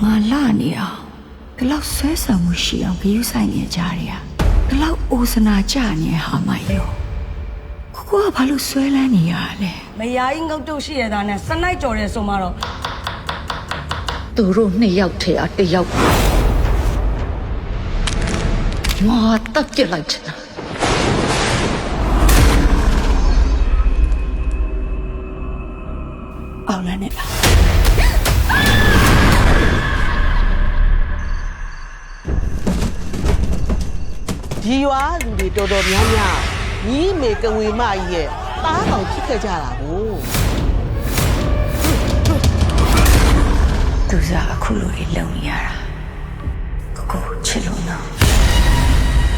ငါလာနေအောင်ဒီလောက်ဆွဲဆောင်မှုရှိအောင်ဂရုစိုက်နေကြတယ်ဒီလောက်အိုစနာကြနေဟာမယောကိုကဘာလို့ဆွဲလန်းနေရလဲမယားကြီးငုတ်တုတ်ရှိရတာနဲ့စနိုက်ကြော်တယ်ဆိုမှတော့သူတို့နှစ်ယောက်ထဲအတယောက်ငါတက်ပြလိုက်ချင်တာအောင်လည်းနဲ့လားဒီရွာလူတွေတော်တော်များများညီမေကဝေမကြီးရဲ့တားကောင်ဖြစ်ခဲ့ကြတာကိုသူစားအခုလိုလေးလုံနေရတာကိုချစ်လို့နော်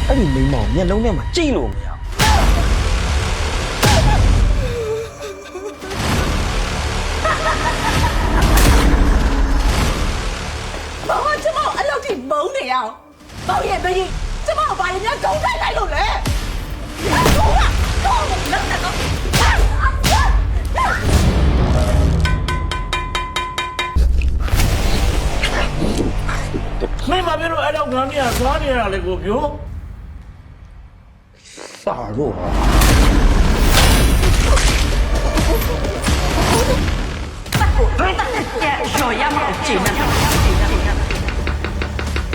အဲ့ဒီမိန်းမောင်မျက်လုံးထဲမှာကြည့်လို့မရဘာမှကျမအဲ့လောက်ထိမုန်းနေရအောင်ပေါ့ရဲ့မကြီးကျမဘာရင်များဂုံးထိုက်လိုက်လို့လဲတော့လက်နဲ့တော့မင်းမပြောလို့အဲ့တော့ငါမြသွားနေရတာလေကိုပြောစာတော့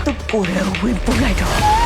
သူ့ကိုယ်ကိုဝင်ပို့လိုက်တော့